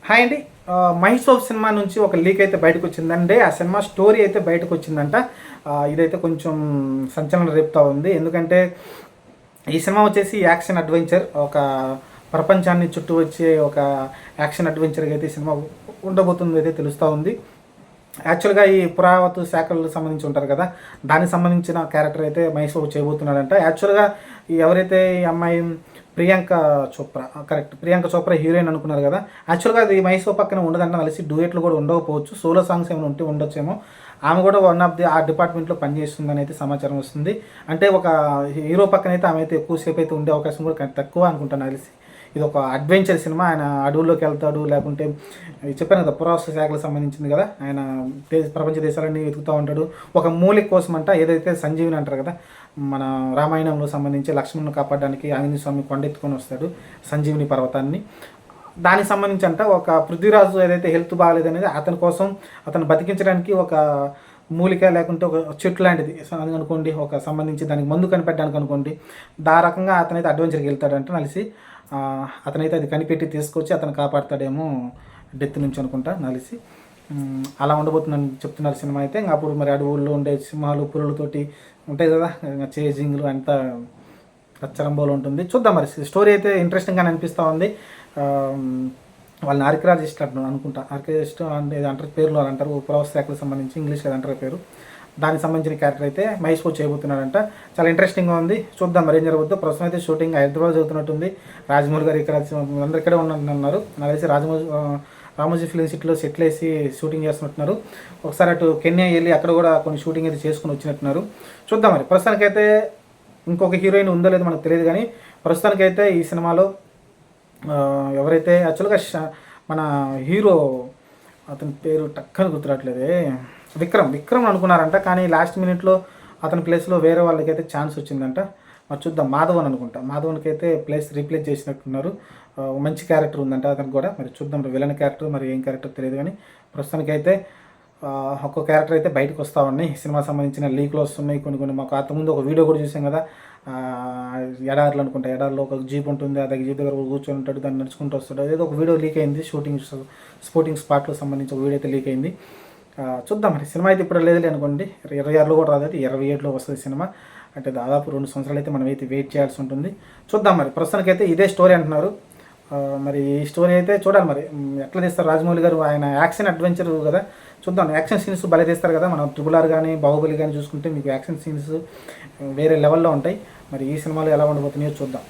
Hi అండి. Mahesh Babu cinema నుంచి ఒక లీక్ అయితే బయటకు వచ్చిందండి. ఆ సినిమా స్టోరీ అయితే బయటకు వచ్చిందంట. ఇదైతే కొంచెం సంచలనం రేపుతా ఉంది. ఎందుకంటే ఈ సినిమా వచ్చేసి యాక్షన్ అడ్వెంచర్, ఒక ప్రపంచాన్ని చుట్టూ వచ్చే ఒక యాక్షన్ అడ్వెంచర్గా అయితే ఈ సినిమా ఉండబోతుంది అయితే తెలుస్తూ ఉంది. యాక్చువల్గా ఈ పురావతు శాఖలకు సంబంధించి ఉంటారు కదా, దానికి సంబంధించిన క్యారెక్టర్ అయితే మహేష్ బాబు చేయబోతున్నాడంట. యాక్చువల్గా ఎవరైతే ఈ అమ్మాయి ప్రియాంక చోప్రా, కరెక్ట్, ప్రియాంక చోప్రా హీరోయిన్ అనుకున్నారు కదా, యాక్చువల్గా అది మహేష్ బాబు పక్కన ఉండదంట. కలిసి డ్యూయెట్లు కూడా ఉండకపోవచ్చు, సోలో సాంగ్స్ ఏమైనా ఉంటే ఉండొచ్చేమో. ఆమె కూడా వన్ ఆఫ్ ది ఆ డిపార్ట్మెంట్లో పనిచేస్తుందని అయితే సమాచారం వస్తుంది. అంటే ఒక హీరో పక్కన అయితే ఆమె అయితే ఎక్కువసేపు అయితే ఉండే అవకాశం కూడా తక్కువ అనుకుంటాను కలిసి. ఇది ఒక అడ్వెంచర్ సినిమా. ఆయన అడవుల్లోకి వెళ్తాడు, లేకుంటే చెప్పాను కదా పురావస్తు శాఖలకు సంబంధించింది కదా, ఆయన ప్రపంచ దేశాలన్నీ వెతుకుతూ ఉంటాడు ఒక మూలిక కోసం అంట. ఏదైతే సంజీవిని అంటారు కదా, మన రామాయణంలో సంబంధించి లక్ష్మణ్ను కాపాడడానికి ఆంజనేయ స్వామి కొండెత్తుకొని వస్తాడు సంజీవిని పర్వతాన్ని. దానికి సంబంధించి అంట ఒక పృథ్వీరాజు ఏదైతే హెల్త్ బాగాలేదనేది అతని కోసం, అతను బతికించడానికి ఒక మూలిక లేకుంటే ఒక చెట్టు లాంటిది అనుకోండి, ఒక సంబంధించి దానికి మందు కనిపెట్టడానికి అనుకోండి, దా రకంగా అతనైతే అడ్వెంచర్కి వెళ్తాడంట నలిసి. అతనైతే అది కనిపెట్టి తీసుకొచ్చి అతను కాపాడుతాడేమో డెత్ నుంచి అనుకుంటా నలిసి. అలా ఉండబోతుందని చెప్తున్నారు సినిమా అయితే. ఇంకా అప్పుడు మరి అడవుల్లో ఉండే సింహాలు పులులతోటి ఉంటాయి కదా, చేజింగ్లు అంతా రచ్చరంబోలు ఉంటుంది. చూద్దాం మరి. స్టోరీ అయితే ఇంట్రెస్టింగ్గా అనిపిస్తూ ఉంది. వాళ్ళని ఆర్కియాలజిస్ట్ అనుకుంటా, ఆర్కియాలజిస్ట్ అంటే అంటారు, పేర్లు అని అంటారు, పురావస్తు శాఖలకు సంబంధించి ఇంగ్లీష్ అది అంటారు పేరు. దానికి సంబంధించిన క్యారెక్టర్ అయితే మహేష్ బాబు చేయబోతున్నాడంట. చాలా ఇంట్రెస్టింగ్గా ఉంది. చూద్దాం మరి ఏం జరగబోద్దో. ప్రస్తుతం అయితే షూటింగ్ హైదరాబాద్ జరుగుతున్నట్టుంది. రాజమౌళి గారు ఇక్కడ అందరు ఇక్కడే ఉన్నట్టున్నారు. నాకు తెలిసి రామోజీ ఫిలిం సిటీలో సెటిల్ వేసి షూటింగ్ చేస్తున్నట్టున్నారు. ఒకసారి అటు కెన్యా వెళ్ళి అక్కడ కూడా కొన్ని షూటింగ్ అయితే చేసుకుని వచ్చినట్టున్నారు. చూద్దాం మరి. ప్రస్తుతానికైతే ఇంకొక హీరోయిన్ ఉందో లేదో మనకు తెలియదు, కానీ ప్రస్తుతానికైతే ఈ సినిమాలో ఎవరైతే యాక్చువల్గా మన హీరో, అతని పేరు టక్కని గుర్తురావట్లేదే, విక్రమ్ అనుకున్నారంట. కానీ లాస్ట్ మినిట్లో అతని ప్లేస్లో వేరే వాళ్ళకైతే ఛాన్స్ వచ్చిందంట. మరి చూద్దాం. మాధవన్ అనుకుంటా, మాధవన్కి అయితే రీప్లేస్ చేసినట్టున్నారు. మంచి క్యారెక్టర్ ఉందంట అతనికి కూడా. మరి చూద్దాం, విలన్ క్యారెక్టర్ మరి ఏం క్యారెక్టర్ తెలియదు, కానీ ప్రస్తుతానికైతే ఒక్కో క్యారెక్టర్ అయితే బయటకు వస్తూ ఉన్నాయి. సినిమా సంబంధించిన లీక్లు వస్తున్నాయి కొన్ని. మాకు అంతకుముందు ఒక వీడియో కూడా చూసాం కదా, ఎడార్లు అనుకుంటా, ఎడార్లో ఒక జీప్ ఉంటుంది, ఆ జీప్ దగ్గర కూర్చొని ఉంటాడు, దాన్ని నడుచుకుంటూ వస్తాడు. అదేదో ఒక వీడియో లీక్ అయింది, స్పోర్టింగ్ స్పాట్లో సంబంధించి ఒక వీడియో అయితే లీక్ అయింది. చూద్దాం మరి. సినిమా అయితే ఇప్పుడు లేదులే అనుకోండి, 26లో కూడా రాదు, 27లో వస్తుంది సినిమా. అంటే దాదాపు 2 సంవత్సరాలు అయితే మనం అయితే వెయిట్ చేయాల్సి ఉంటుంది. చూద్దాం మరి. ప్రస్తుతానికైతే ఇదే స్టోరీ అంటున్నారు. మరి ఈ స్టోరీ అయితే చూడాలి మరి ఎట్లా తీస్తారు రాజమౌళి గారు. ఆయన యాక్షన్ అడ్వెంచర్ కదా, చూద్దాం. యాక్షన్ సీన్స్ భలే తీస్తారు కదా. మనం RRR కానీ బాహుబలి కానీ చూసుకుంటే మీకు యాక్షన్ సీన్స్ వేరే లెవెల్లో ఉంటాయి. మరి ఈ సినిమాలో ఎలా ఉండబోతున్నాయో చూద్దాం.